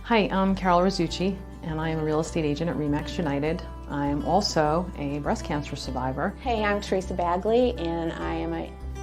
Hi, I'm Carol Rizzucci, and I am a real estate agent at REMAX United. I am also a breast cancer survivor. Hey, I'm Teresa Bagley, and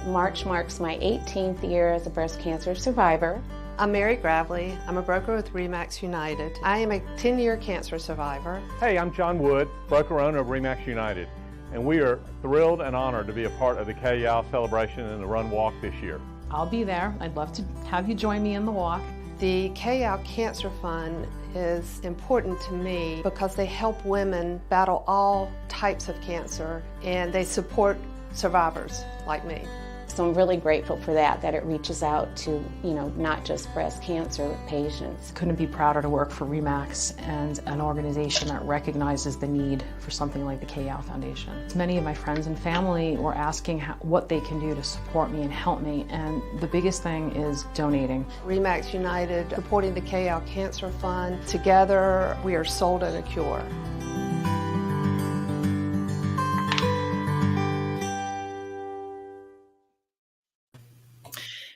March marks my 18th year as a breast cancer survivor. I'm Mary Gravley. I'm a broker with REMAX United. I am a 10-year cancer survivor. Hey, I'm John Wood, broker owner of REMAX United, and we are thrilled and honored to be a part of the KYAL celebration and the Run Walk this year. I'll be there. I'd love to have you join me in the walk. The KYAL Cancer Fund is important to me because they help women battle all types of cancer, and they support survivors like me. So I'm really grateful for that it reaches out to, not just breast cancer patients. Couldn't be prouder to work for REMAX and an organization that recognizes the need for something like the KYAL Foundation. Many of my friends and family were asking what they can do to support me and help me, and the biggest thing is donating. REMAX United supporting the KYAL Cancer Fund. Together, we are sold at a cure.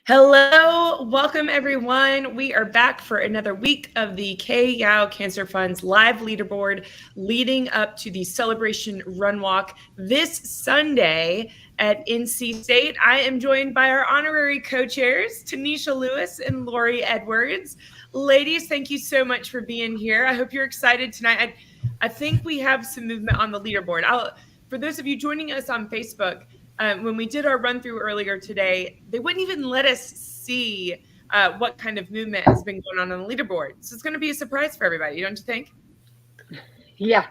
Hello, welcome everyone. We are back for another week of the KYAL Cancer Fund's live leaderboard leading up to the Celebration Run Walk this Sunday at NC State. I am joined by our honorary co-chairs, Tynesha Lewis and Laura Edwards. Ladies, thank you so much for being here. I hope you're excited tonight. I think we have some movement on the leaderboard. For those of you joining us on Facebook, when we did our run through earlier today, they wouldn't even let us see what kind of movement has been going on the leaderboard. So it's going to be a surprise for everybody, don't you think? Yeah.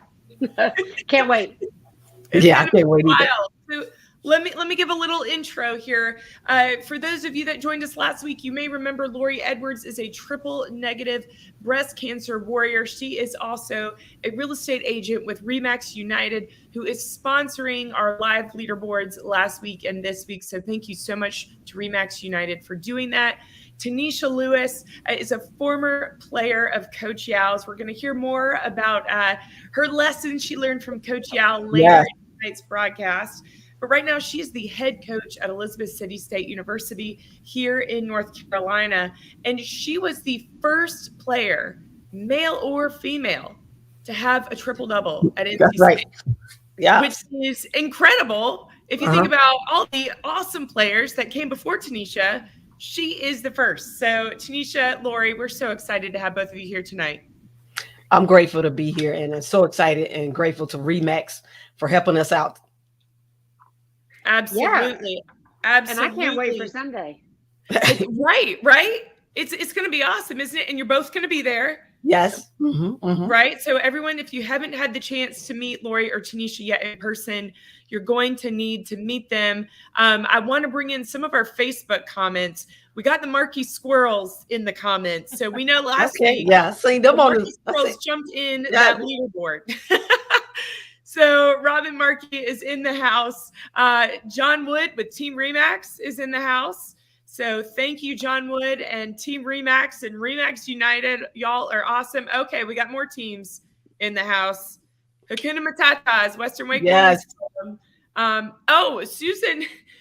Can't wait. I can't wait either. So let me give a little intro here. For those of you that joined us last week, you may remember Laura Edwards is a triple negative breast cancer warrior. She is also a real estate agent with REMAX United, who is sponsoring our live leaderboards last week and this week. So thank you so much to REMAX United for doing that. Tynesha Lewis is a former player of Coach Yao's. We're going to hear more about her lessons she learned from Coach Yao later in tonight's broadcast. But right now, she is the head coach at Elizabeth City State University here in North Carolina. And she was the first player, male or female, to have a triple-double at NC State. Yeah. Which is incredible. If you think about all the awesome players that came before Tynesha, she is the first. So Tynesha, Laura, we're so excited to have both of you here tonight. I'm grateful to be here, and I'm so excited and grateful to REMAX for helping us out. Absolutely. Yeah. Absolutely. And I can't wait for Sunday. Right. It's going to be awesome, isn't it? And you're both going to be there. Yes. Right. So everyone, if you haven't had the chance to meet Laura or Tynesha yet in person, you're going to need to meet them. I want to bring in some of our Facebook comments. We got the Markey Squirrels in the comments. So we know last week. Yeah. Seen them on the Squirrels jumped in that leaderboard. So Robyn Markey is in the house. John Wood with Team REMAX is in the house. So thank you, John Wood and Team REMAX and REMAX United. Y'all are awesome. Okay, we got more teams in the house. Hakuna Matatas, Western Wake. Yes.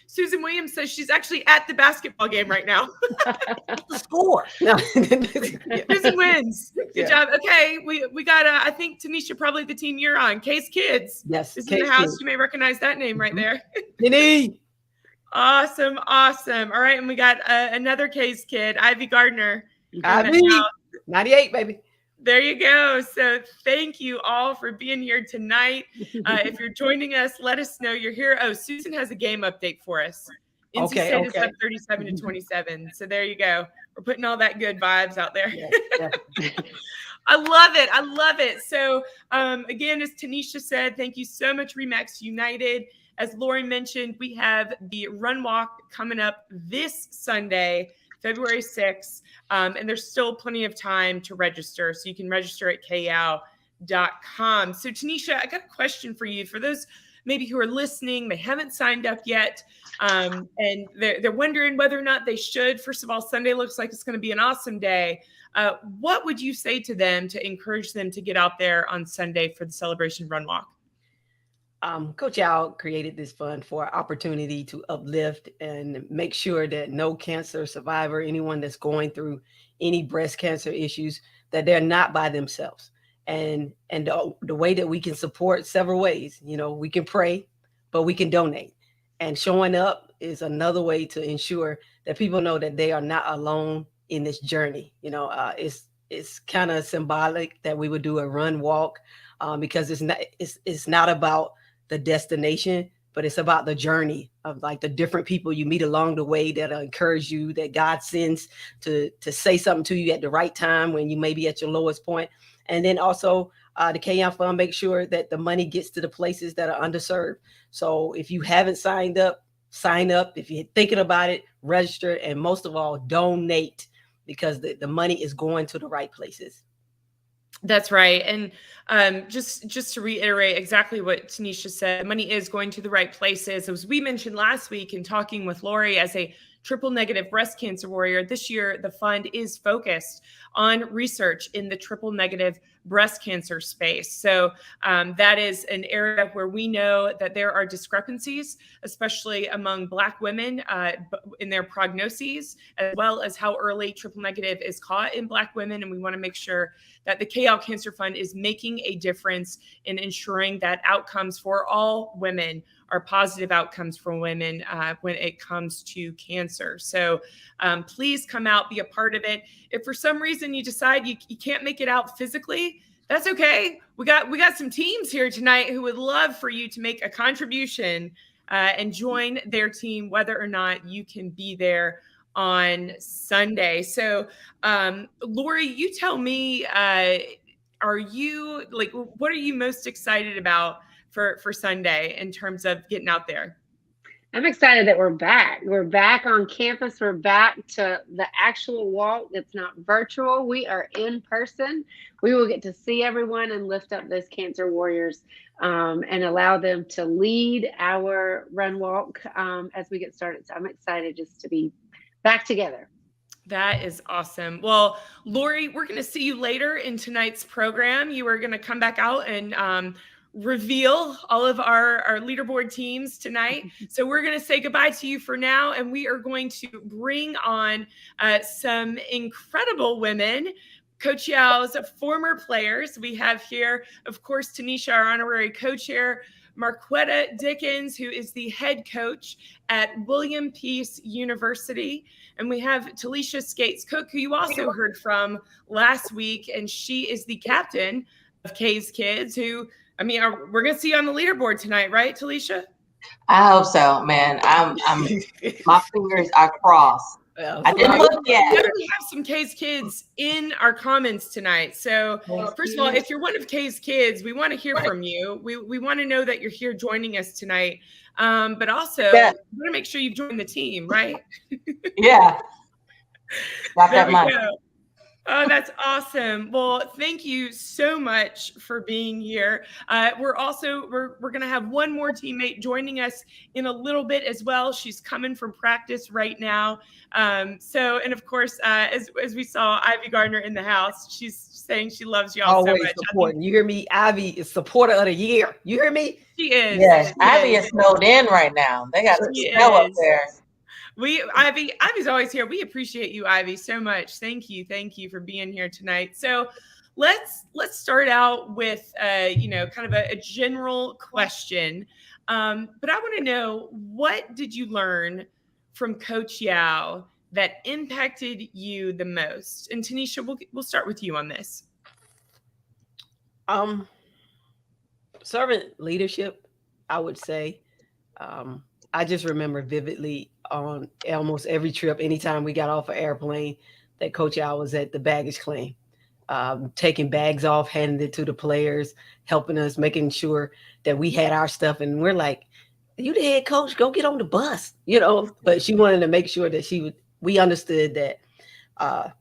Susan Williams says she's actually at the basketball game right now. Score. No. Susan wins. Good job. Okay, we got I think Tynesha, probably the team you're on. Case Kids. Yes. Is in the house. You may recognize that name right there. Penny. Awesome. All right, and we got another Case Kid, Ivy Gardner. Ivy. 98, baby. There you go. So thank you all for being here tonight. If you're joining us, let us know you're here. Oh, Susan has a game update for us. NC State is up 37-27. So there you go. We're putting all that good vibes out there. Yeah. I love it. So again, as Tynesha said, thank you so much, REMAX United. As Laura mentioned, we have the Run Walk coming up this Sunday, February 6th, and there's still plenty of time to register, so you can register at kyal.com. So Tynesha, I got a question for you. For those maybe who are listening, they haven't signed up yet, and they're wondering whether or not they should. First of all, Sunday looks like it's going to be an awesome day. What would you say to them to encourage them to get out there on Sunday for the Celebration Run Walk? Coach Yao created this fund for an opportunity to uplift and make sure that no cancer survivor, anyone that's going through any breast cancer issues, that they're not by themselves. And the way that we can support several ways, we can pray, but we can donate. And showing up is another way to ensure that people know that they are not alone in this journey. It's kind of symbolic that we would do a run walk, because it's not about the destination, but it's about the journey of like the different people you meet along the way that encourage you, that God sends to say something to you at the right time when you may be at your lowest point. And then also the KM Fund makes sure that the money gets to the places that are underserved. So if you haven't signed up, sign up. If you're thinking about it, register, and most of all, donate, because the money is going to the right places. That's right. And just to reiterate exactly what Tanisha said, money is going to the right places. As we mentioned last week in talking with Lori, as a triple negative breast cancer warrior, this year the fund is focused on research in the triple negative breast cancer space. So that is an area where we know that there are discrepancies, especially among Black women in their prognoses, as well as how early triple negative is caught in Black women. And we want to make sure that the KL Cancer Fund is making a difference in ensuring that outcomes for all women are positive outcomes for women when it comes to cancer. So please come out, be a part of it. If for some reason you decide you can't make it out physically, that's okay. We got some teams here tonight who would love for you to make a contribution and join their team, whether or not you can be there on Sunday. So Lori, you tell me, what are you most excited about for Sunday in terms of getting out there? I'm excited that we're back. We're back on campus. We're back to the actual walk. It's not virtual. We are in person. We will get to see everyone and lift up those cancer warriors and allow them to lead our run walk as we get started. So I'm excited just to be back together. That is awesome. Well, Lori, we're going to see you later in tonight's program. You are going to come back out and reveal all of our leaderboard teams tonight. So we're going to say goodbye to you for now, and we are going to bring on some incredible women, Coach Yao's former players. We have here, of course, Tanisha, our honorary co-chair, Marquetta Dickens, who is the head coach at William Peace University. And we have Talisha Skates Cook, who you also heard from last week, and she is the captain of K's Kids, who, we're going to see you on the leaderboard tonight, right, Talisha? I hope so, man. I'm my fingers are crossed. I didn't look yet. We definitely have some K's Kids in our comments tonight. So first of all, if you're one of K's Kids, we want to hear from you. We want to know that you're here joining us tonight. But also, we want to make sure you've joined the team, right? Yeah. Got there that we money. go. Oh, that's awesome. Well, thank you so much for being here. We're going to have one more teammate joining us in a little bit as well. She's coming from practice right now. And of course, as we saw Ivy Gardner in the house, she's saying she loves y'all so much. Supporting. You hear me? Ivy is supporter of the year. You hear me? She is. Yes, Ivy is snowed in right now. They got snow up there. Ivy's always here. We appreciate you, Ivy, so much. Thank you for being here tonight. So let's start out with kind of a general question. But I want to know, what did you learn from Coach Yao that impacted you the most? And Tanisha, we'll start with you on this. Servant leadership, I would say. I just remember vividly on almost every trip, anytime we got off an airplane, that Coach Al was at the baggage claim, taking bags off, handing it to the players, helping us, making sure that we had our stuff. And we're like, you the head coach, go get on the bus, But she wanted to make sure that we understood that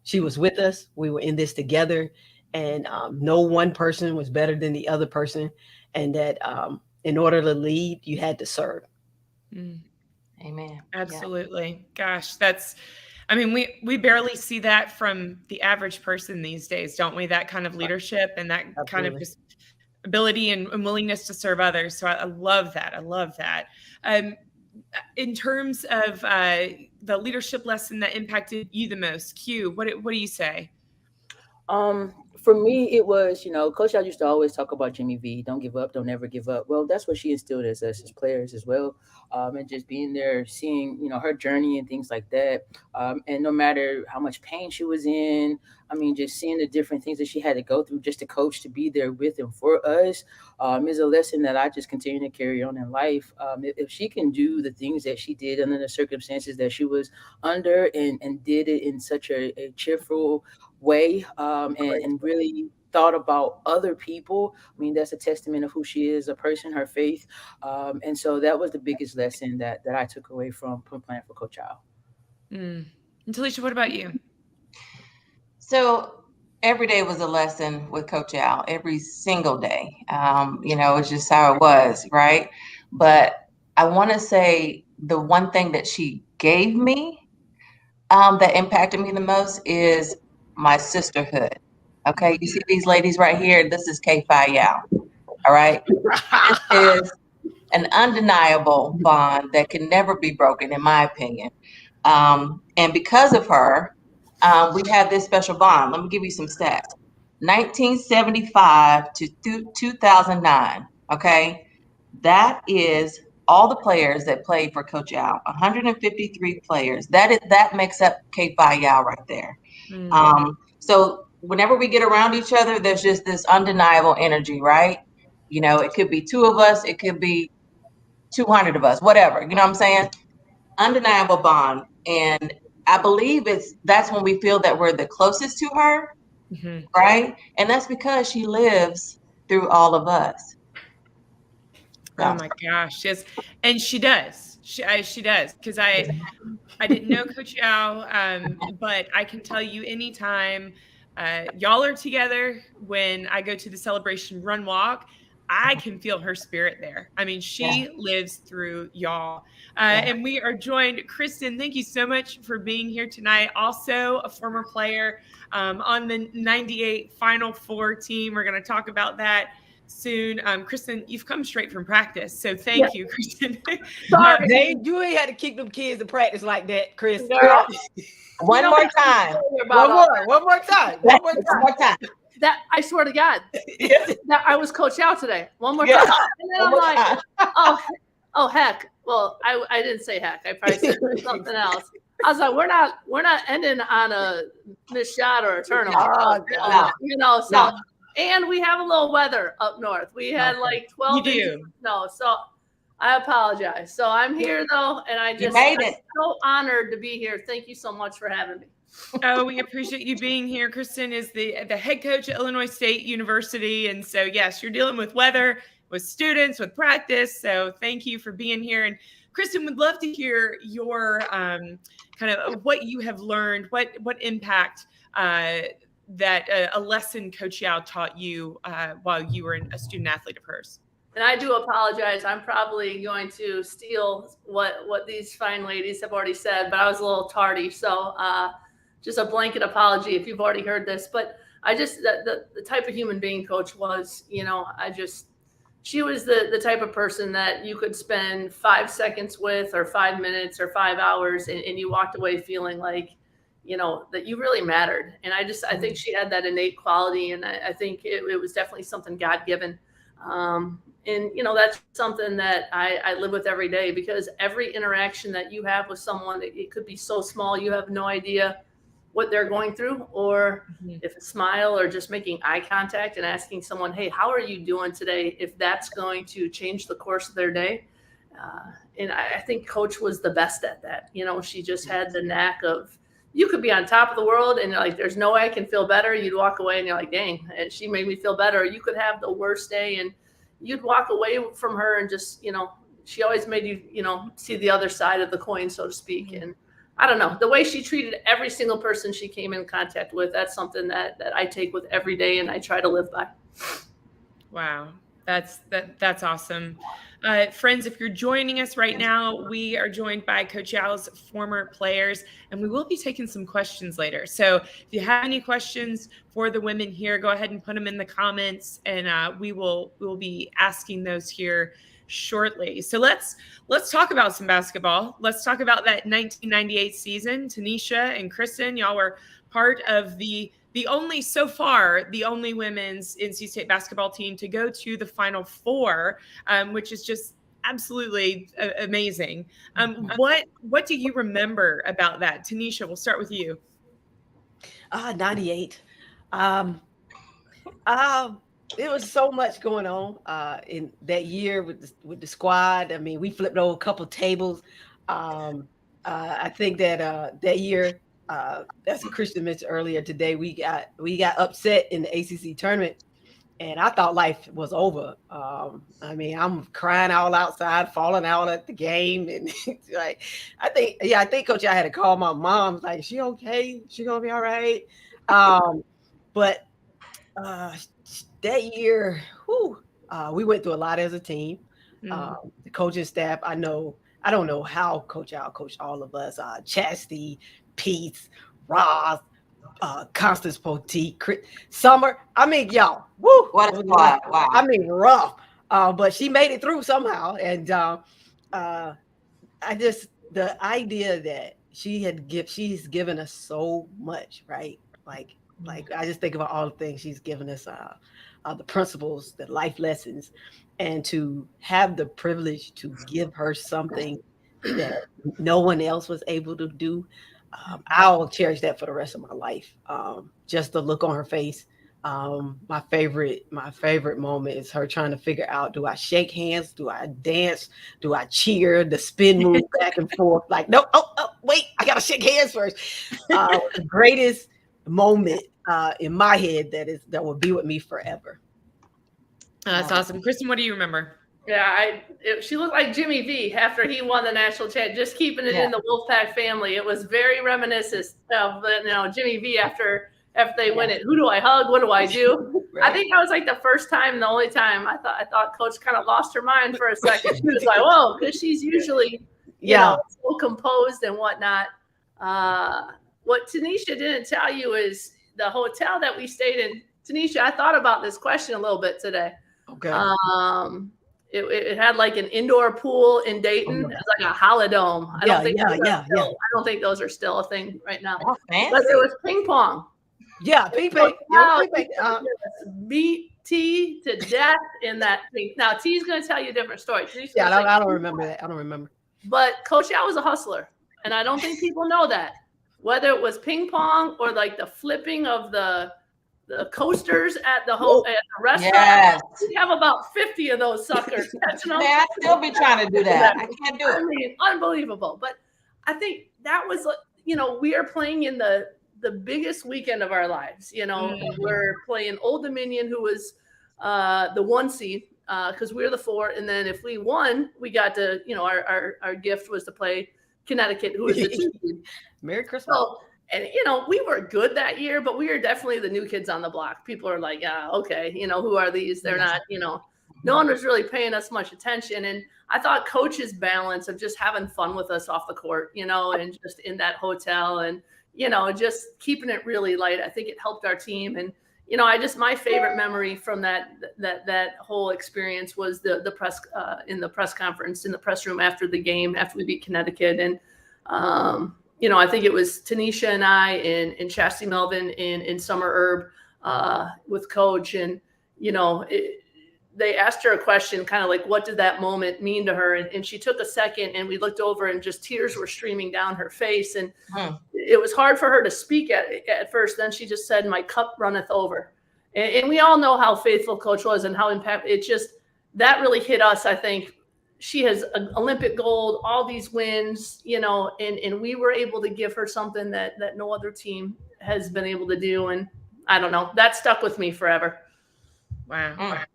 she was with us. We were in this together, and no one person was better than the other person. And that in order to lead, you had to serve. Amen. Absolutely. Yeah. Gosh, we barely see that from the average person these days, don't we? That kind of leadership and that Absolutely. Kind of just ability and willingness to serve others. So I love that. In terms of the leadership lesson that impacted you the most, Q, what do you say? For me, it was, Coach Al used to always talk about Jimmy V. Don't give up, don't ever give up. Well, that's what she instilled as us as players as well. And just being there, seeing, her journey and things like that. And no matter how much pain she was in, I mean, just seeing the different things that she had to go through just to coach, to be there with and for us, is a lesson that I just continue to carry on in life. If she can do the things that she did under the circumstances that she was under and did it in such a cheerful way, and really thought about other people, I mean, that's a testament of who she is, a person, her faith. And so that was the biggest lesson that I took away from playing for Coach Al. And Talisha, what about you? So every day was a lesson with Coach Al, every single day. It's just how it was, right? But I want to say the one thing that she gave me that impacted me the most is my sisterhood. Okay, you see these ladies right here? This is K Phi Yao. All right, this is an undeniable bond that can never be broken, in my opinion. And because of her, we have this special bond. Let me give you some stats. 1975 to 2009. Okay, that is all the players that played for Coach Al. 153 players. That makes up K Phi Yao right there. So whenever we get around each other, there's just this undeniable energy, right? It could be 2 of us, it could be 200 of us, whatever. You know what I'm saying? Undeniable bond. And I believe that's when we feel that we're the closest to her, right? And that's because she lives through all of us. Oh my gosh, yes, and she does. She does, because I didn't know Coach Al, but I can tell you anytime y'all are together, when I go to the celebration run walk, I can feel her spirit there. I mean, she lives through y'all. And we are joined, Kristen, thank you so much for being here tonight. Also a former player on the 98 Final Four team. We're going to talk about that soon. Kristen, you've come straight from practice, so thank you, Kristen. Sorry, you ain't had to kick them kids to practice like that, Chris. One more time. One more time. That I swear to God, that I was Coach Al today. One more time. And then I'm like, oh heck. Well, I didn't say heck. I probably said something else. I was like, we're not ending on a missed shot or a turnover. So and we have a little weather up north. We had like 12 inches of snow. So I apologize. So I'm here though, and I'm so honored to be here. Thank you so much for having me. Oh, we appreciate you being here. Kristen is the head coach at Illinois State University. And so, yes, you're dealing with weather, with students, with practice. So thank you for being here. And Kristen, would love to hear your kind of what you have learned, what impact that a lesson Coach Yao taught you while you were a student athlete of hers. And I do apologize. I'm probably going to steal what these fine ladies have already said, but I was a little tardy. So just a blanket apology if you've already heard this. But I just, the type of human being Coach was, she was the type of person that you could spend 5 seconds with, or 5 minutes, or 5 hours, and you walked away feeling like, that you really mattered. And I think she had that innate quality. And I think it was definitely something God-given. And, that's something that I live with every day, because every interaction that you have with someone, it could be so small, you have no idea what they're going through, or if a smile or just making eye contact and asking someone, hey, how are you doing today? If that's going to change the course of their day. And I think Coach was the best at that. She just had the knack of, you could be on top of the world and you're like, there's no way I can feel better. You'd walk away and you're like, dang, she made me feel better. You could have the worst day and you'd walk away from her and just, she always made you, see the other side of the coin, so to speak. And I don't know, the way she treated every single person she came in contact with, that's something that I take with every day and I try to live by. Wow. That's awesome. Friends, if you're joining us right now, we are joined by Coach Yao's former players, and we will be taking some questions later. So if you have any questions for the women here, go ahead and put them in the comments, and we will be asking those here shortly. So let's talk about some basketball. Let's talk about that 1998 season. Tynesha and Kristen, y'all were part of the so far, the only women's NC State basketball team to go to the Final Four, which is just absolutely amazing. What do you remember about that? Tanisha, we'll start with you. 98. There was so much going on in that year with the squad. I mean, we flipped over a couple tables. I think that that year, as Christian mentioned earlier today, we got upset in the ACC tournament, and I thought life was over. I mean, I'm crying all outside, falling out at the game, and like I think Coach, I had to call my mom. Like, she okay? She gonna be all right? But that year, we went through a lot as a team. The coaching staff, I don't know how Coach Al coached all of us. Chastity, Pete, Ross, Constance Poteet, Summer. I mean, y'all, woo! What a squad! Wow. I mean, rough. But she made it through somehow. And the idea that she's given us so much, right? Like I just think about all the things she's given us, the principles, the life lessons, and to have the privilege to give her something that no one else was able to do. I'll cherish that for the rest of my life. Just the look on her face. My favorite moment is her trying to figure out, do I shake hands? Do I dance? Do I cheer? The spin move back and forth. Like, no, wait, I got to shake hands first. The greatest moment in my head that will be with me forever. That's awesome. Kristen, what do you remember? Yeah, she looked like Jimmy V after he won the national champ, just keeping it in the Wolfpack family. It was very reminiscent of Jimmy V after they win it. Who do I hug? What do I do? Right. I think that was like the first time and the only time I thought Coach kind of lost her mind for a second. She was like, whoa, because she's usually so composed and whatnot. What Tanisha didn't tell you is the hotel that we stayed in. Tanisha, I thought about this question a little bit today. Okay. It had like an indoor pool in Dayton. It was like a holodome. I don't think those are still a thing right now. Oh, but there was ping pong. Yeah, ping pong. Beat T to death in that thing. Now T's going to tell you a different story. I don't remember that. I don't remember. But Coach Al was a hustler, and I don't think people know that. Whether it was ping pong or like the flipping of the coasters at the restaurant. Yes. We have about 50 of those suckers catching them. I'd still be trying to do that. I can't do it. I mean, unbelievable. But I think that was, we are playing in the biggest weekend of our lives. We're playing Old Dominion, who was the 1 seed, because we were the 4. And then if we won, we got to, our gift was to play Connecticut, who was the 2 seed. Merry Christmas. So, and, we were good that year, but we were definitely the new kids on the block. People are like, yeah, okay, who are these? They're not, no one was really paying us much attention. And I thought Coach's balance of just having fun with us off the court, and just in that hotel and, just keeping it really light. I think it helped our team. And, my favorite memory from that whole experience was the press in the press conference, in the press room after the game, after we beat Connecticut. And, I think it was Tanisha and I and Chastity Melvin in Summer Herb with Coach. And, they asked her a question, kind of like, what did that moment mean to her? And she took a second, and we looked over, and just tears were streaming down her face. And it was hard for her to speak at first. Then she just said, my cup runneth over. And we all know how faithful Coach was and how impactful. That really hit us, I think. She has an Olympic gold, all these wins, and we were able to give her something that no other team has been able to do. And I don't know, that stuck with me forever. Wow.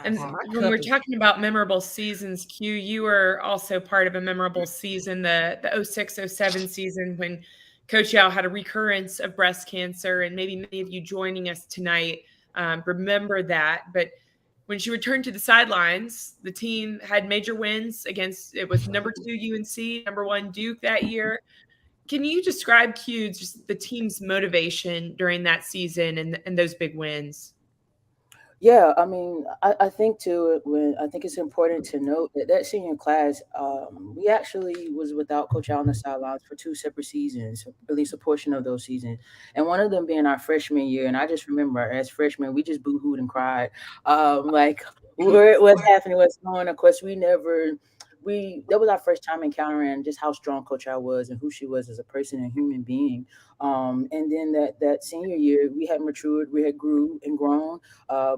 And when we're talking about memorable seasons, Q, you were also part of a memorable season, the 06-07 season, when Coach Al had a recurrence of breast cancer, and maybe many of you joining us tonight remember that. But when she returned to the sidelines, the team had major wins against, it was number 2 UNC, number 1 Duke that year. Can you describe, Q, just the team's motivation during that season and those big wins? Yeah, I mean, I think too, I think it's important to note that that senior class, we actually was without Coach Al on the sidelines for two separate seasons, at least a portion of those seasons, and one of them being our freshman year. And I just remember as freshmen, we just boo-hooed and cried, like what's happening, what's going on. Of course, we that was our first time encountering just how strong Coach Al was and who she was as a person and human being. And then that senior year, we had matured, we had grew and grown,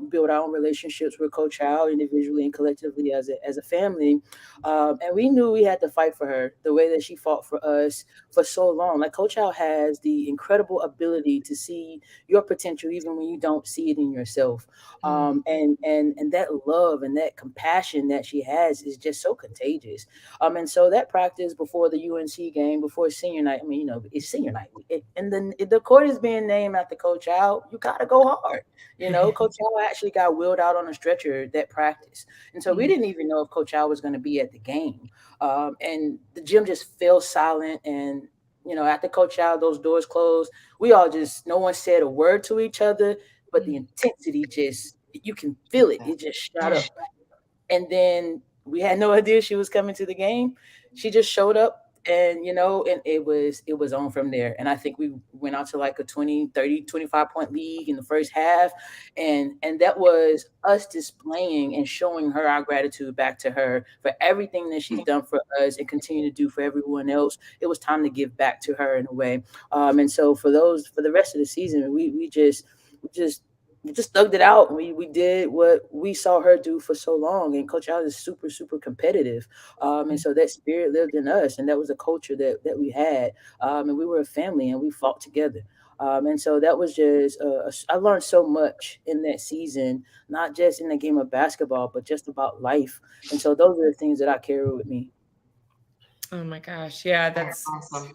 build our own relationships with Coach Al individually and collectively as a family. And we knew we had to fight for her the way that she fought for us for so long. Like Coach Al has the incredible ability to see your potential even when you don't see it in yourself. And that love and that compassion that she has is just so contagious. And so that practice before the UNC game, before senior night, I mean, it's senior night. And then the court is being named after Coach Al. You got to go hard. Coach Al actually got wheeled out on a stretcher that practice. And so we didn't even know if Coach Al was going to be at the game. And the gym just fell silent. And, after Coach Al, those doors closed, we all no one said a word to each other, but the intensity you can feel it. It just shot up. And then we had no idea she was coming to the game. She just showed up. And, and it was on from there. And I think we went out to like a 20, 30, 25 point league in the first half. And that was us displaying and showing her our gratitude back to her for everything that she's done for us and continue to do for everyone else. It was time to give back to her in a way. And so for the rest of the season, we just thugged it out. We did what we saw her do for so long. And Coach Al is super, super competitive. And so that spirit lived in us. And that was a culture that we had. And we were a family and we fought together. And so that was just, I learned so much in that season, not just in the game of basketball, but just about life. And so those are the things that I carry with me. Oh my gosh. Yeah, that's awesome.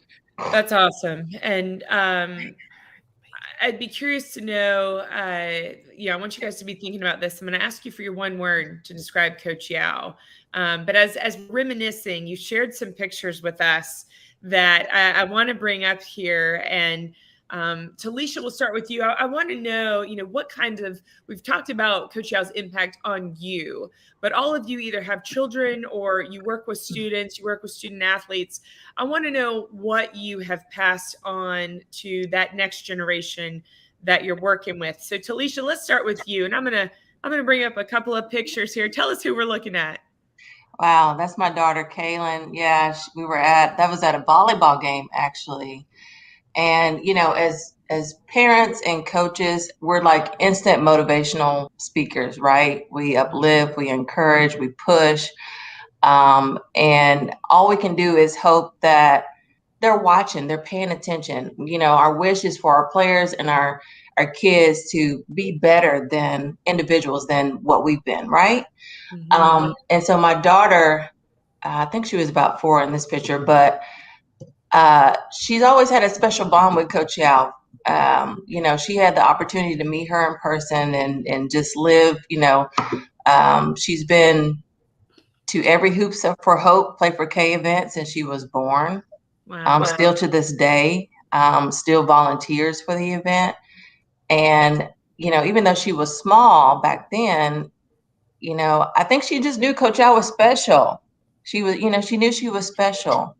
That's awesome. And, I'd be curious to know, I want you guys to be thinking about this. I'm going to ask you for your one word to describe Coach Yao. But as reminiscing, you shared some pictures with us that I want to bring up here. And Talisha, we'll start with you. I want to know, what kind of, we've talked about Coach Yao's impact on you, but all of you either have children or you work with students, you work with student athletes. I want to know what you have passed on to that next generation that you're working with. So Talisha, let's start with you. And I'm going to bring up a couple of pictures here. Tell us who we're looking at. Wow, that's my daughter, Kaylin. Yeah, that was at a volleyball game, actually. And, as parents and coaches, we're like instant motivational speakers, right? We uplift, we encourage, we push. And all we can do is hope that they're watching, they're paying attention. Our wish is for our players and our kids to be better than individuals than what we've been, right? Mm-hmm. And so my daughter, I think she was about 4 in this picture, but she's always had a special bond with Coach Yao. She had the opportunity to meet her in person and just live, she's been to every Hoops Up for Hope, Play for K event since she was born. Wow. Still to this day, still volunteers for the event. And, even though she was small back then, I think she just knew Coach Yao was special. She was, she knew she was special.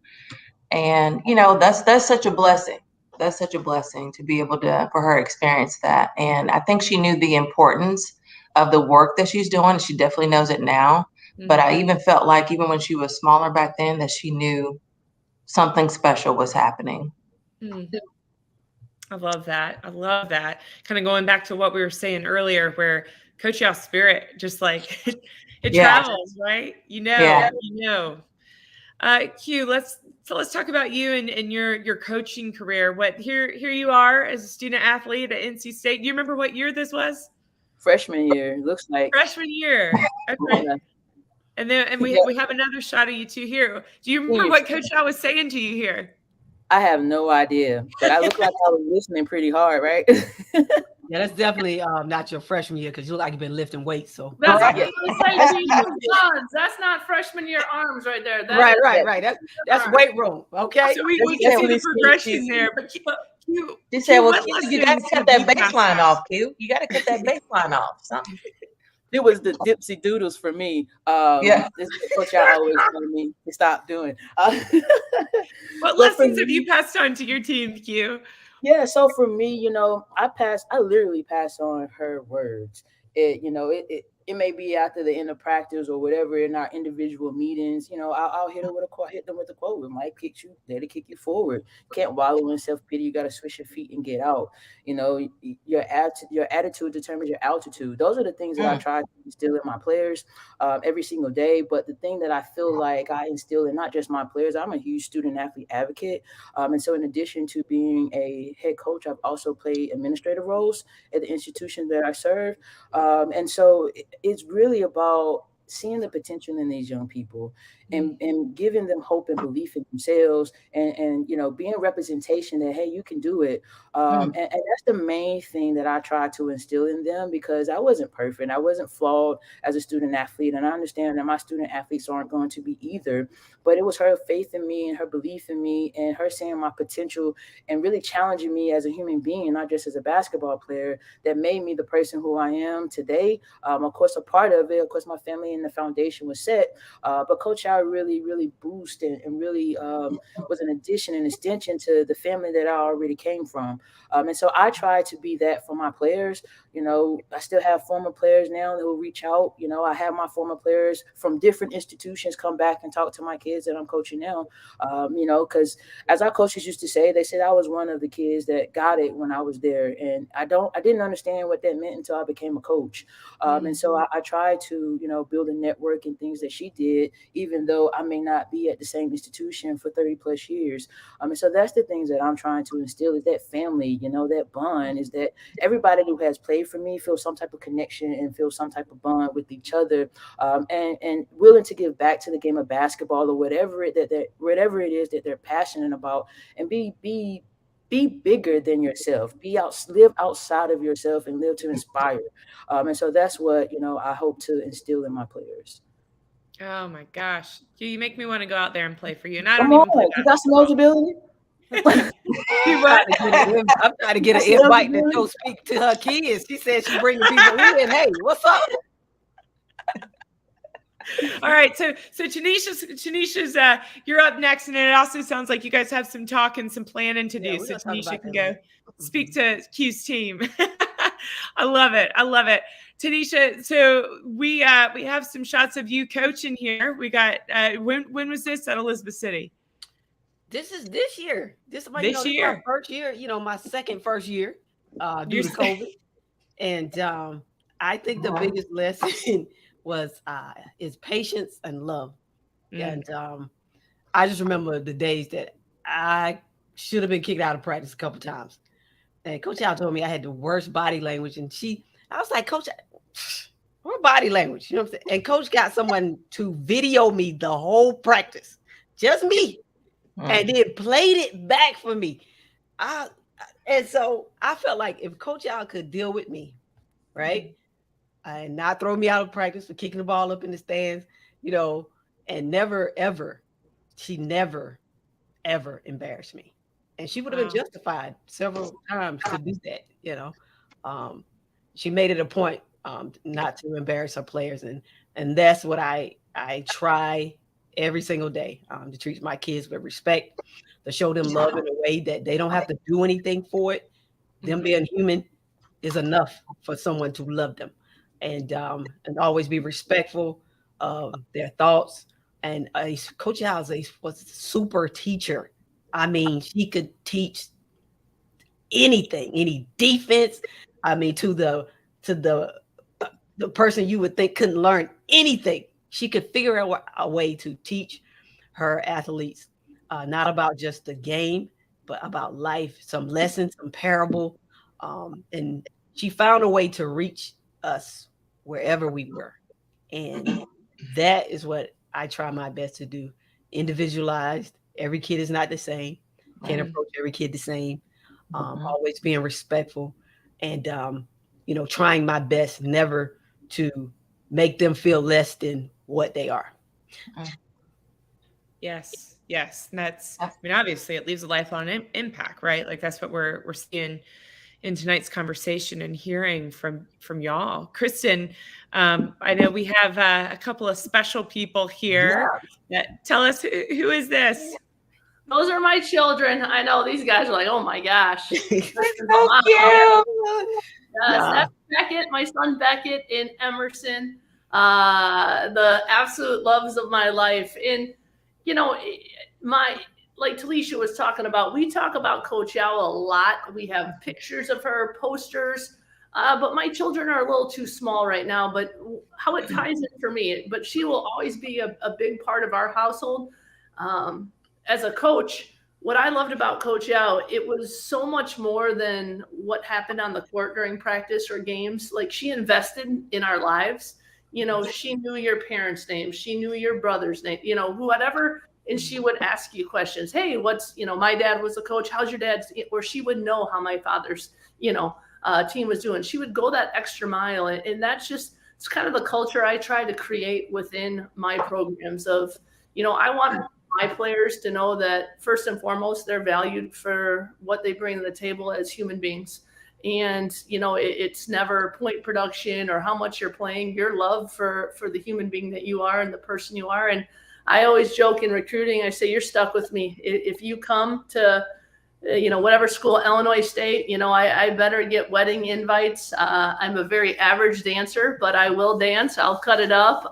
And, that's such a blessing. That's such a blessing to be able for her to experience that. And I think she knew the importance of the work that she's doing. She definitely knows it now. Mm-hmm. But I even felt like even when she was smaller back then, that she knew something special was happening. Mm-hmm. I love that. I love that. Kind of going back to what we were saying earlier, where Coach Yao's spirit, just like it travels, right? Q, let's talk about you and your coaching career. Here you are as a student athlete at NC State. Do you remember what year this was? Freshman year, looks like. Freshman year. Okay. Yeah. And we have another shot of you two here. Do you remember what Coach Yao was saying to you here? I have no idea, but I look like I was listening pretty hard, right? Yeah, that's definitely not your freshman year because you look like you've been lifting weights. So that's that's not freshman year arms right there. Right. That's weight room. Okay, so we can see the progression there. But She said, well, Q, you got to lessons cut have that you passed baseline on? off, Q. You got to cut that baseline off. Something. It was the dipsy doodles for me. Yeah. This is what y'all always told me to stop doing. What But for lessons have me- you passed on to your team, Q? Yeah, so for me, you know, I literally pass on her words. It may be after the end of practice or whatever in our individual meetings. You know, I'll hit them with a quote. It might kick you, there to kick you forward. Can't wallow in self pity. You got to switch your feet and get out. You know, your attitude determines your altitude. Those are the things that I try to instill in my players every single day. But the thing that I feel like I instill in not just my players, I'm a huge student athlete advocate. And so in addition to being a head coach, I've also played administrative roles at the institution that I serve. And so it's really about seeing the potential in these young people and giving them hope and belief in themselves and you know, being representation that, hey, you can do it. And that's the main thing that I try to instill in them, because I wasn't perfect. I wasn't flawed as a student athlete. And I understand that my student athletes aren't going to be either, but it was her faith in me and her belief in me and her seeing my potential and really challenging me as a human being, not just as a basketball player, that made me the person who I am today. Of course, a part of it, of course, my family and the foundation was set, but Coach Al really boosted and really was an addition and extension to the family that I already came from. And so I try to be that for my players. You know, I still have former players now that will reach out. You know, I have my former players from different institutions come back and talk to my kids that I'm coaching now. You know, because as our coaches used to say, they said I was one of the kids that got it when I was there. And I didn't understand what that meant until I became a coach. And so I tried to, you know, build a network and things that she did, even though I may not be at the same institution for 30 plus years. And so that's the things that I'm trying to instill, is that family, you know, that bond, is that everybody who has played for me feels some type of connection and feels some type of bond with each other, and willing to give back to the game of basketball or whatever it is that they're passionate about, and be bigger than yourself, live outside of yourself and live to inspire. And so that's what, you know, I hope to instill in my players. Oh my gosh. You make me want to go out there and play for you. And I Come don't even on, play you got some eligibility? You what? I'm trying to get an invite to go speak to her kids. She said she's bringing people in. Hey, what's up? All right, so Tanisha's you're up next, and it also sounds like you guys have some talk and some planning to do. So Tanisha can go speak to Q's team. I love it. Tanisha, so we have some shots of you coaching here. We got when was this at Elizabeth City? This is this year. This year. This is my first year. You know, my first year due to COVID, and I think the biggest lesson was is patience and love. And I just remember the days that I should have been kicked out of practice a couple times. And Coach Al told me I had the worst body language, and I was like, Coach, what body language? You know what I'm saying? And Coach got someone to video me the whole practice, just me, and then played it back for me. And so I felt like if Coach Al could deal with me, right, and not throw me out of practice for kicking the ball up in the stands, you know, and she never, ever embarrassed me. And she would have been justified several times to do that, you know. She made it a point not to embarrass her players. And that's what I try every single day, to treat my kids with respect, to show them love in a way that they don't have to do anything for it. Them being human is enough for someone to love them. And always be respectful of their thoughts. And Coach Al was a super teacher. I mean, she could teach anything, any defense. I mean, to the person you would think couldn't learn anything. She could figure out a way to teach her athletes, not about just the game, but about life, some lessons, some parable. And she found a way to reach us wherever we were. And that is what I try my best to do. Individualized. Every kid is not the same. Can't approach every kid the same. Always being respectful and, you know, trying my best never to make them feel less than what they are. Yes. Yes. And that's, I mean, obviously it leaves a lifelong impact, right? Like that's what we're seeing in tonight's conversation and hearing from y'all. Kristen, I know we have a couple of special people here. Tell us, who is this? Those are my children. I know these guys are like, oh my gosh. So cute. That's Beckett, my son Beckett in Emerson. The absolute loves of my life. And, you know, like Talisha was talking about, we talk about Coach Yao a lot. We have pictures of her, posters, but my children are a little too small right now, but how it ties in for me, but she will always be a big part of our household. As a coach, what I loved about Coach Yao, it was so much more than what happened on the court during practice or games. Like she invested in our lives. You know, she knew your parents' names. She knew your brother's name, you know, whatever. And she would ask you questions. Hey, you know, my dad was a coach. How's your dad's? Or she would know how my father's, you know, team was doing. She would go that extra mile. And that's just, it's kind of the culture I try to create within my programs of, you know, I want my players to know that first and foremost, they're valued for what they bring to the table as human beings. And, you know, it's never point production or how much you're playing, your love for the human being that you are and the person you are. And I always joke in recruiting, I say, you're stuck with me. If you come to, you know, whatever school, Illinois State, you know, I better get wedding invites. I'm a very average dancer, but I will dance. I'll cut it up.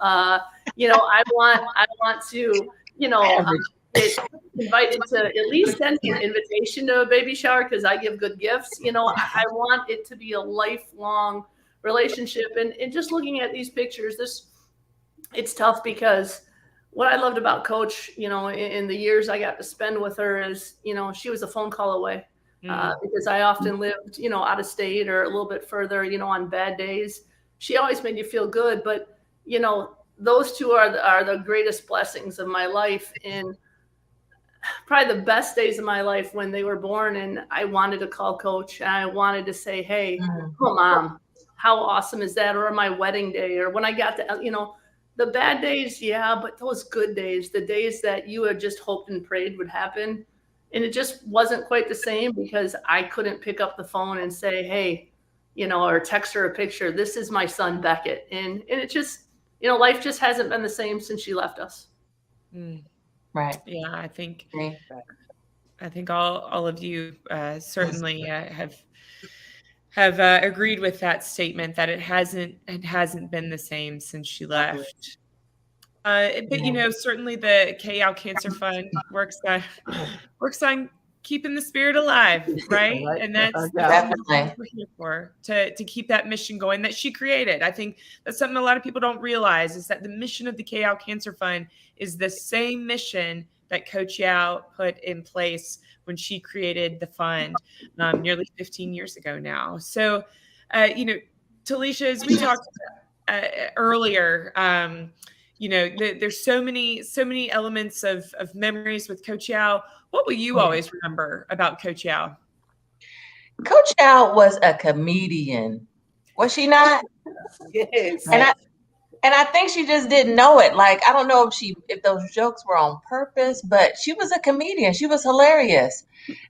You know, I want to, you know, get invited to at least send me an invitation to a baby shower because I give good gifts. You know, I want it to be a lifelong relationship. And just looking at these pictures, it's tough because what I loved about Coach, you know, in the years I got to spend with her is, you know, she was a phone call away because I often lived, you know, out of state or a little bit further, you know, on bad days. She always made you feel good. But, you know, those two are the greatest blessings of my life, and probably the best days of my life when they were born. And I wanted to call Coach and I wanted to say, hey, Mom, how awesome is that? Or my wedding day, or when I got to, you know, the bad days, yeah, but those good days, the days that you had just hoped and prayed would happen. And it just wasn't quite the same because I couldn't pick up the phone and say, hey, you know, or text her a picture. This is my son, Beckett. And it just, you know, life just hasn't been the same since she left us. Right. Yeah, I think all of you certainly have agreed with that statement that it hasn't been the same since she left. But you know, certainly the KL Cancer Fund works on keeping the spirit alive, right? And that's what we're here for, to keep that mission going that she created. I think that's something a lot of people don't realize, is that the mission of the KL Cancer Fund is the same mission that Coach Yao put in place when she created the fund nearly 15 years ago now. So, you know, Talisha, as we talked earlier, you know, there's so many elements of memories with Coach Yao. What will you always remember about Coach Yao? Coach Yao was a comedian, was she not? Yes. And I think she just didn't know it. Like, I don't know if those jokes were on purpose, but she was a comedian. She was hilarious.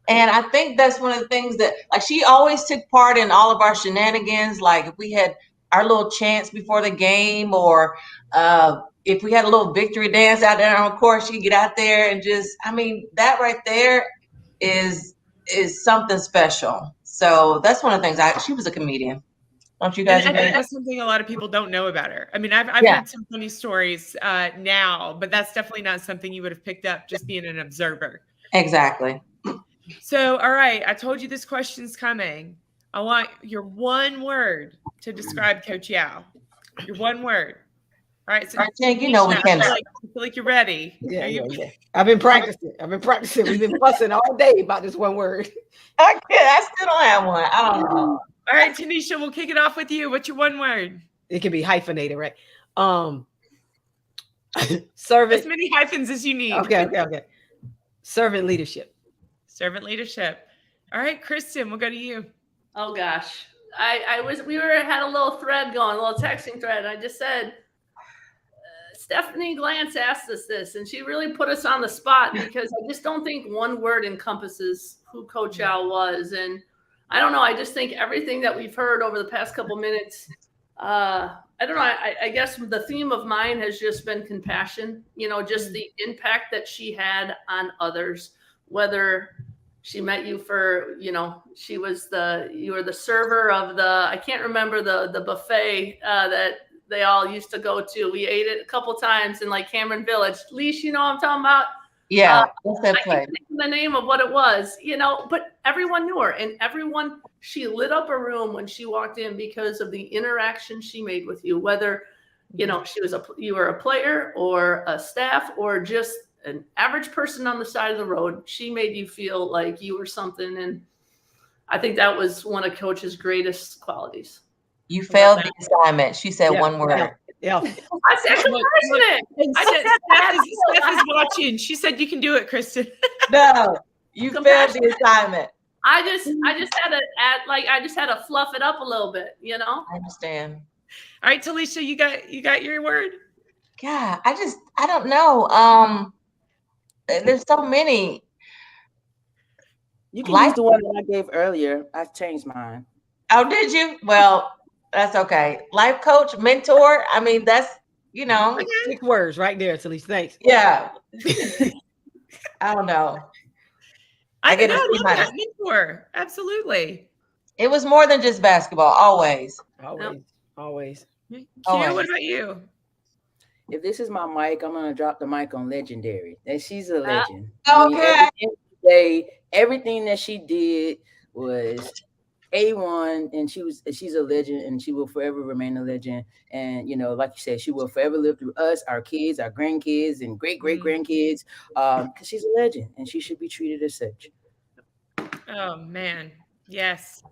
And I think that's one of the things that, like, she always took part in all of our shenanigans. Like, if we had our little chants before the game, or if we had a little victory dance out there on court, she'd get out there and just, I mean, that right there is something special. So that's one of the things. She was a comedian. Don't you guys? And that's something a lot of people don't know about her. I mean, I've heard some funny stories now, but that's definitely not something you would have picked up just being an observer. Exactly. So, all right, I told you this question's coming. I want your one word to describe Coach Yao. Your one word. All right, so Jen, you know we can. I feel like you're ready. Yeah. I've been practicing. We've been fussing all day about this one word. I still don't have one. I don't know. All right, Tanisha, we'll kick it off with you. What's your one word? It can be hyphenated, right? Servant. As many hyphens as you need. Okay. Servant leadership. Servant leadership. All right, Kristen, we'll go to you. Oh gosh, we had a little thread going, a little texting thread. And I just said, Stephanie Glantz asked us this, and she really put us on the spot because I just don't think one word encompasses who Coach Al was. And I don't know, I just think everything that we've heard over the past couple minutes, I don't know, I guess the theme of mine has just been compassion, you know, just the impact that she had on others, whether she met you for, you know, you were the server of I can't remember the buffet that they all used to go to. We ate it a couple times in like Cameron Village. Leash, you know what I'm talking about? Yeah, what's that I place? can't think of the name of what it was, you know, but everyone knew her, and she lit up a room when she walked in because of the interaction she made with you, whether, you know, you were a player or a staff or just an average person on the side of the road. She made you feel like you were something. And I think that was one of Coach's greatest qualities. You failed the assignment. She said one word. Yeah. I said, I said, Steph is watching. She said, you can do it, Kristen. No, you failed the assignment. I just had to fluff it up a little bit, you know? I understand. All right, Talisha, you got your word? Yeah, I don't know. There's so many. You can use the one that I gave earlier. I've changed mine. Oh, did you? Well, that's okay. Life coach, mentor. I mean, that's, you know. 6 words right there, Talisha. Thanks. Yeah. I don't know. I love that mentor. Absolutely. It was more than just basketball. Always. Always. Q, what about you? If this is my mic, I'm gonna drop the mic on legendary. And she's a legend. Okay. Everything that she did was A1, and she's a legend, and she will forever remain a legend. And you know, like you said, she will forever live through us, our kids, our grandkids, and great grandkids. Because she's a legend, and she should be treated as such. Oh man, yes.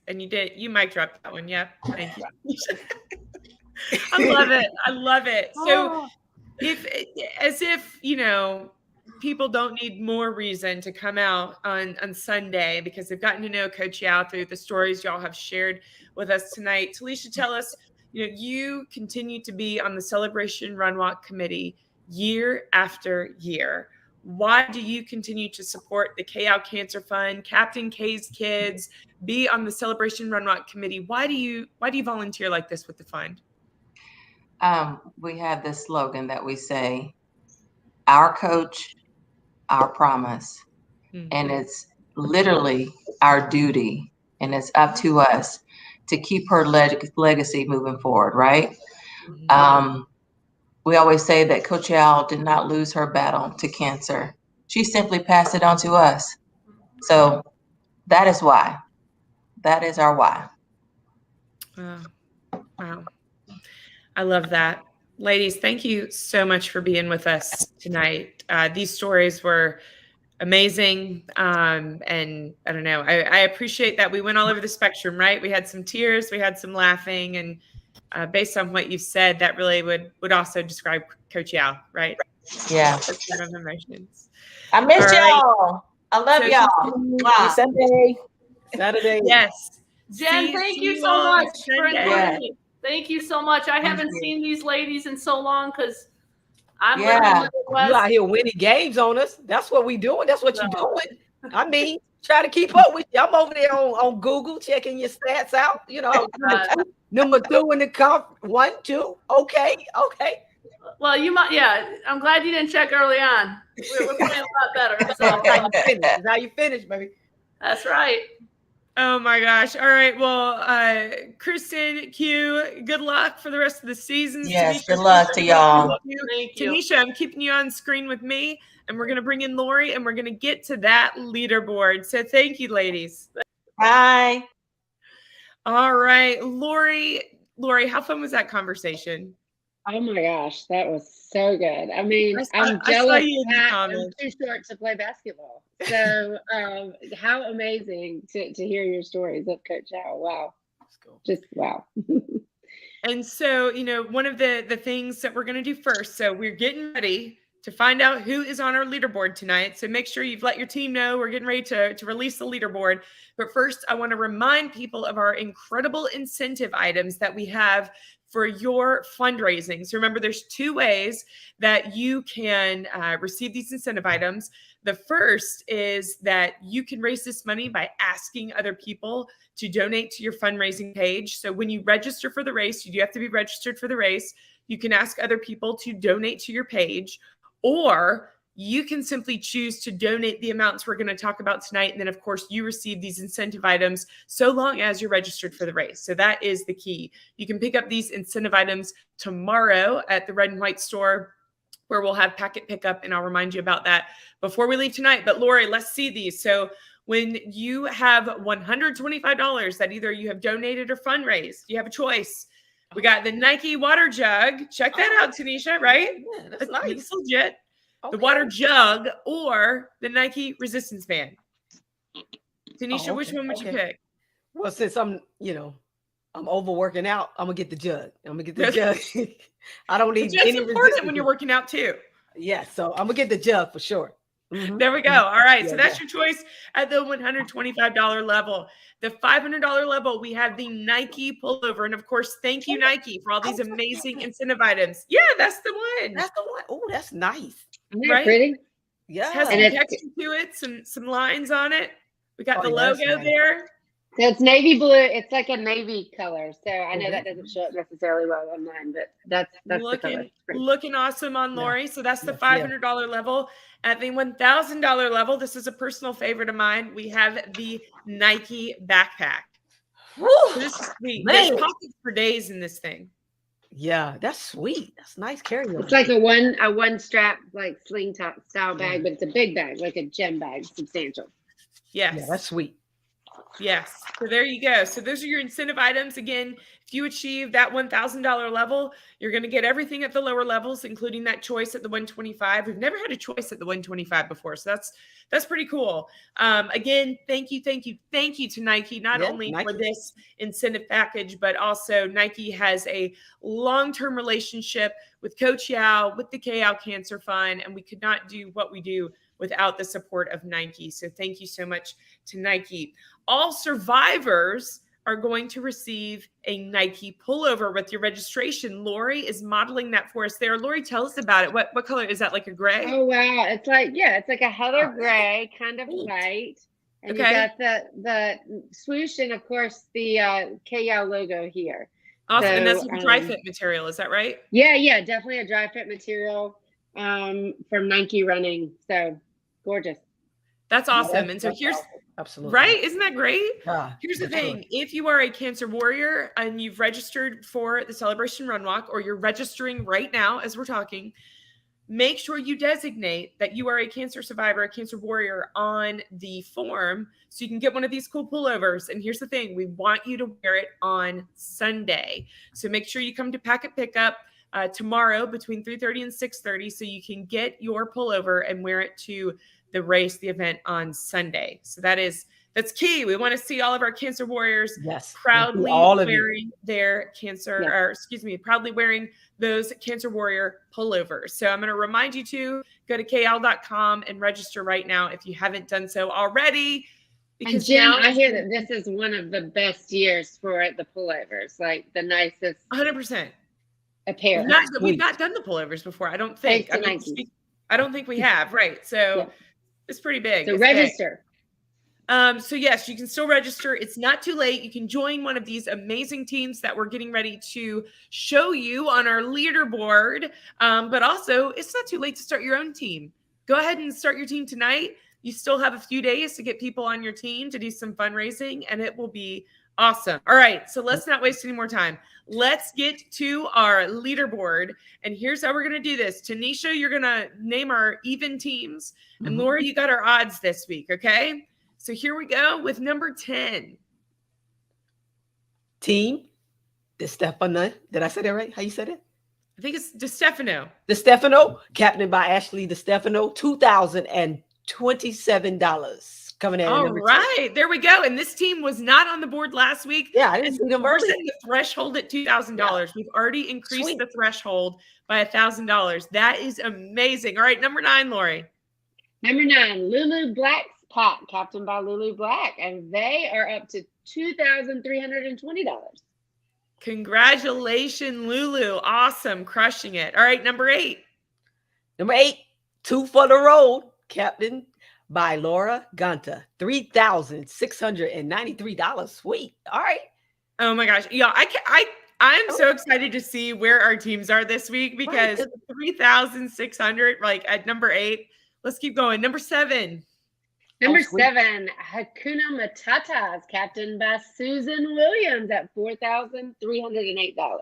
And you mic dropped that one. Yep. Thank you. I love it. So if you know, people don't need more reason to come out on Sunday because they've gotten to know Coach Yao through the stories y'all have shared with us tonight. Talisha, tell us, you know, you continue to be on the Celebration Run Walk Committee year after year. Why do you continue to support the K.L. Cancer Fund, Captain K's Kids, be on the Celebration Run Walk Committee? Why do you volunteer like this with the fund? We have this slogan that we say, our coach, our promise. And it's literally our duty, and it's up to us to keep her legacy moving forward, right? We always say that Coach Al did not lose her battle to cancer. She simply passed it on to us. So that is why. That is our why. Wow. I love that. Ladies, thank you so much for being with us tonight. These stories were amazing. And I don't know, I appreciate that we went all over the spectrum, right? We had some tears, we had some laughing, and based on what you've said, that really would also describe Coach Yao, right? Yeah. Emotions. I miss y'all. I love y'all. Wow. Saturday. Yes. Jen, thank you so much for inviting me. Thank you so much. I haven't seen these ladies in so long because I'm living in the Midwest. You out here winning games on us. That's what we doing. That's what you're doing. I mean, try to keep up with you. I'm over there on Google checking your stats out. You know, number 2 in the comp. 1, 2. Okay. Well, you might. Yeah, I'm glad you didn't check early on. We're playing a lot better. So that's how you finish, baby. That's right. Oh my gosh. All right. Well, Kristen, Q, good luck for the rest of the season. Yes, Tanisha, good luck to y'all. Thank you. Tanisha, I'm keeping you on screen with me, and we're going to bring in Lori, and we're going to get to that leaderboard. So thank you, ladies. Bye. All right. Lori, how fun was that conversation? Oh my gosh, that was so good. I mean, I'm I saw jealous you in the that I'm comments. too short to play basketball. So how amazing to hear your stories of Coach Al. Wow. Just wow. And so, you know, one of the things that we're going to do first, so we're getting ready to find out who is on our leaderboard tonight. So make sure you've let your team know we're getting ready to release the leaderboard. But first, I want to remind people of our incredible incentive items that we have for your fundraising. So remember, there's 2 ways that you can receive these incentive items. The first is that you can raise this money by asking other people to donate to your fundraising page. So when you register for the race, you do have to be registered for the race. You can ask other people to donate to your page, or you can simply choose to donate the amounts we're going to talk about tonight. And then, of course, you receive these incentive items so long as you're registered for the race. So that is the key. You can pick up these incentive items tomorrow at the Red and White store, where we'll have packet pickup, and I'll remind you about that before we leave tonight. But Lori, let's see these. So when you have $125 that either you have donated or fundraised, you have a choice. We got the Nike water jug. Check that out, Tanisha, right? Yeah, that's nice. It's legit. Okay. The water jug or the Nike resistance band. Tanisha, which one would you pick? Well, since I'm overworking out, I'm gonna get the jug. Jug. I don't need any resistance when you're working out too. Yeah, so I'm gonna get the jug for sure. Mm-hmm. There we go. All right. So that's your choice at the $125 level. The $500 level, we have the Nike pullover. And of course, thank you, Nike, for all these amazing incentive items. Yeah, that's the one. That's the one. Oh, that's nice. Isn't that pretty? Yeah. It has some texture to it, some lines on it. We got the logo there. So it's navy blue. It's like a navy color. So I know that doesn't show up necessarily well on mine, but that's looking awesome on Lori. So that's the $500 level. At the $1,000 level, this is a personal favorite of mine. We have the Nike backpack. So this is sweet. There's pockets for days in this thing. Yeah, that's sweet. That's nice carry-on. It's like a one strap, like sling top style bag, but it's a big bag, like a gym bag, substantial. Yes. Yeah, that's sweet. Yes. So there you go. So those are your incentive items. Again, if you achieve that $1,000 level, you're going to get everything at the lower levels, including that choice at the 125. We've never had a choice at the 125 before. So that's pretty cool. Again, thank you to Nike, not only for this incentive package, but also Nike has a long-term relationship with Coach Yao, with the K-Yao Cancer Fund, and we could not do what we do without the support of Nike. So thank you so much to Nike. All survivors are going to receive a Nike pullover with your registration. Lori is modeling that for us there. Lori, tell us about it. What color is that? Like a gray? Oh, wow. It's like a heather gray, kind of light. And you got the swoosh and, of course, the K-Yao logo here. Awesome. So, and that's a dry fit material. Is that right? Yeah, definitely a dry fit material from Nike Running. So gorgeous. That's awesome. And so here's absolutely right. Isn't that great? Here's the absolutely. thing. If you are a cancer warrior and you've registered for the Celebration Run Walk, or you're registering right now as we're talking, make sure you designate that you are a cancer survivor, a cancer warrior on the form so you can get one of these cool pullovers. And here's the thing. We want you to wear it on Sunday. So make sure you come to packet pickup tomorrow between 3:30 and 6:30 so you can get your pullover and wear it to the race, the event on Sunday. So that's key. We want to see all of our cancer warriors proudly wearing their proudly wearing those cancer warrior pullovers. So I'm going to remind you to go to kl.com and register right now if you haven't done so already. Because Jim, I hear that this is one of the best years for the pullovers, like the nicest. 100%. Apparel. We've not done the pullovers before. I don't think. I don't think we have. Right. So it's pretty big. So register. So yes, you can still register. It's not too late. You can join one of these amazing teams that we're getting ready to show you on our leaderboard. But also, it's not too late to start your own team. Go ahead and start your team tonight. You still have a few days to get people on your team to do some fundraising, and it will be awesome. All right, so let's not waste any more time. Let's get to our leaderboard. And here's how we're going to do this. Tanisha, you're going to name our even teams. And Laura, you got our odds this week, okay? So here we go with number 10. Team DeStefano. Did I say that right? How you said it? I think it's DeStefano. DeStefano, captained by Ashley DeStefano, $2,027. coming in. All right, there we go. And this team was not on the board last week. Yeah, I didn't see them We're early. setting the threshold at $2,000. Yeah. We've already increased the threshold by $1,000. That is amazing. All right, number 9, Lori. Number 9, Lulu Black's Pot, captained by Lulu Black, and they are up to $2,320. Congratulations, Lulu. Awesome, crushing it. All right, number 8. Number 8, Two for the Road, captained by Laura Gunter, $3,693. Sweet. All right. Oh my gosh. Yeah, I'm so excited to see where our teams are this week because 3,600, like at number 8. Let's keep going. Number 7. Number 7, Hakuna Matatas, captained by Susan Williams at $4,308.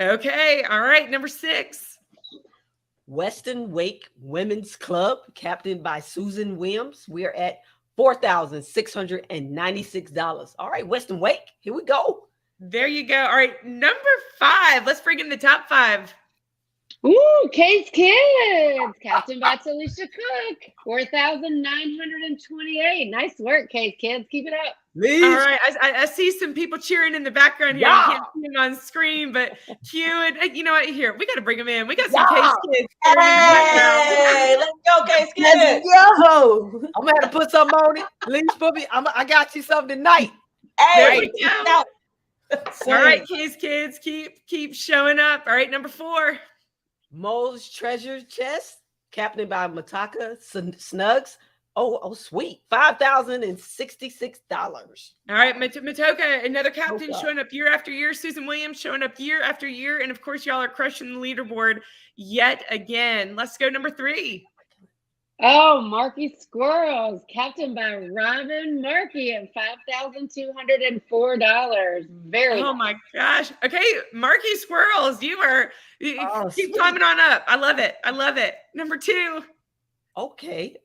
Okay. All right. Number 6. Western Wake Women's Club, captained by Susan Williams. We are at $4,696. All right, Western Wake, here we go. There you go. All right, number 5. Let's bring in the top 5. Ooh, Case Kids, captained by Talisha Cook, $4,928. Nice work, Case Kids. Keep it up. Please. All right, I see some people cheering in the background here. Yeah. You can't see them on screen, but cute. And you know what? Here, we got to bring them in. We got some Case Kids. Hey, let's go, Case Kids. Let's go. I'm going to have to put something on it. Please put me. I got you something tonight. Hey, there we go. All right, Case Kids, keep showing up. All right, number 4. Mo's Treasure Chest, captained by Matoka Snuggs. Oh, sweet. $5,066. All right, Matoka, another captain showing up year after year. Susan Williams showing up year after year. And of course, y'all are crushing the leaderboard yet again. Let's go number 3. Oh, Markey Squirrels, captained by Robyn Markey at $5,204. Very nice. My gosh. Okay, Markey Squirrels, you keep climbing on up. I love it. Number 2. Okay.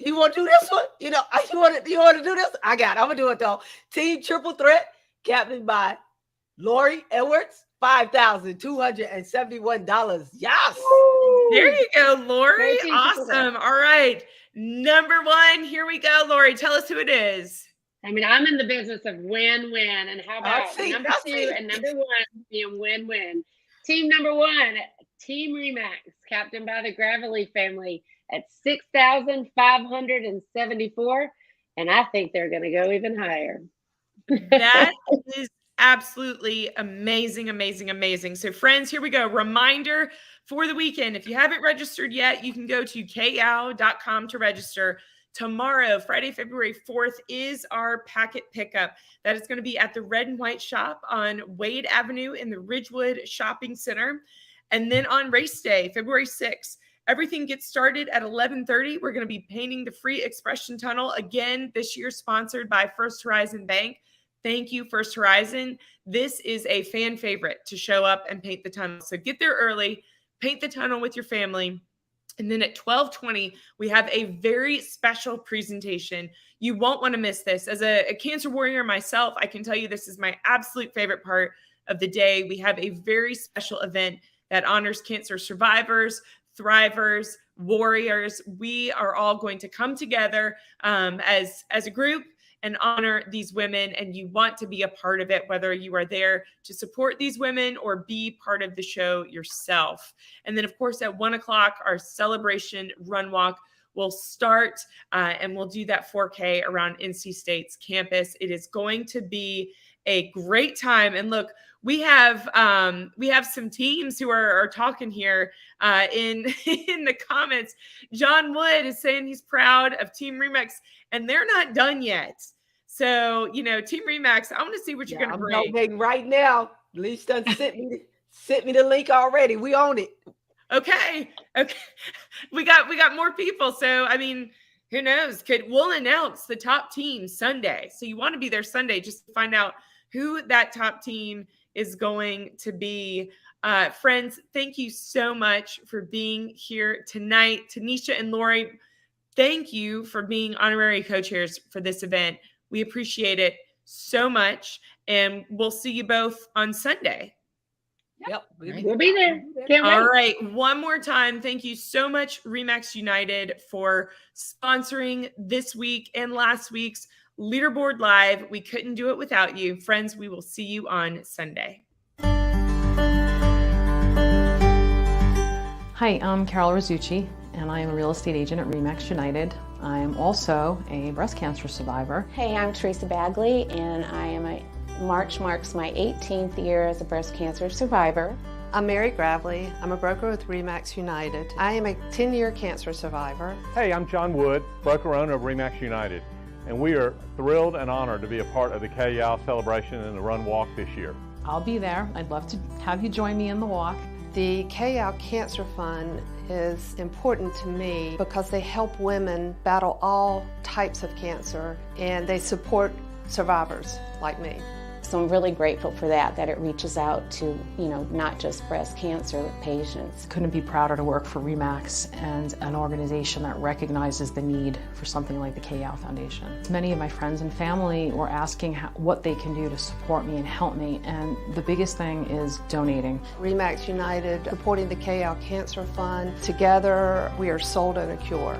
You want to do this one? You want to do this? I got it. I'm gonna do it though. Team Triple Threat, captained by Lori Edwards, $5,271. Yes. There you go, Lori. Awesome. All right. Number 1. Here we go, Lori. Tell us who it is. I mean, I'm in the business of win-win. And how about number 2 and number 1 being win-win? Team number 1, Team REMAX, captained by the Gravley family at $6,574. And I think they're going to go even higher. That is absolutely amazing. So friends, here we go. Reminder for the weekend. If you haven't registered yet, you can go to kow.com to register. Tomorrow, Friday, February 4th, is our packet pickup. That is going to be at the Red and White Shop on Wade Avenue in the Ridgewood Shopping Center. And then on race day, February 6th, everything gets started at 11:30. We're going to be painting the Free Expression Tunnel. Again, this year sponsored by First Horizon Bank. Thank you, First Horizon. This is a fan favorite to show up and paint the tunnel. So get there early, paint the tunnel with your family. And then at 12:20, we have a very special presentation. You won't want to miss this. As a cancer warrior myself, I can tell you this is my absolute favorite part of the day. We have a very special event that honors cancer survivors, thrivers, warriors. We are all going to come together as a group and honor these women, and you want to be a part of it, whether you are there to support these women or be part of the show yourself. And then, of course, at 1 o'clock, our celebration run walk will start, and we'll do that 4K around NC State's campus. It is going to be a great time. And look, we have some teams who are talking here in the comments. John Wood is saying he's proud of Team REMAX, and they're not done yet. So, Team REMAX, I want to see what you're going to bring. I'm donating right now. Leach done sent me the link already. We own it. Okay. We got more people. So, I mean, who knows? We'll announce the top team Sunday. So you want to be there Sunday just to find out who that top team is going to be. Friends, thank you so much for being here tonight. Tanisha and Lori, thank you for being honorary co-chairs for this event. We appreciate it so much, and we'll see you both on Sunday. Yep. We'll be there. Can't wait. All right. One more time. Thank you so much, REMAX United, for sponsoring this week and last week's Leaderboard Live. We couldn't do it without you. Friends, we will see you on Sunday. Hi, I'm Carol Rizzucci, and I am a real estate agent at REMAX United. I am also a breast cancer survivor. Hey, I'm Teresa Bagley, and I am March marks my 18th year as a breast cancer survivor. I'm Mary Gravley. I'm a broker with REMAX United. I am a 10-year cancer survivor. Hey, I'm John Wood, broker owner of REMAX United, and we are thrilled and honored to be a part of the KYAL celebration and the Run Walk this year. I'll be there. I'd love to have you join me in the walk. The KYAL Cancer Fund is important to me because they help women battle all types of cancer, and they support survivors like me. So I'm really grateful for that it reaches out to, not just breast cancer patients. Couldn't be prouder to work for REMAX and an organization that recognizes the need for something like the KYAL Foundation. Many of my friends and family were asking what they can do to support me and help me, and the biggest thing is donating. REMAX United supporting the KYAL Cancer Fund. Together, we are sold on a cure.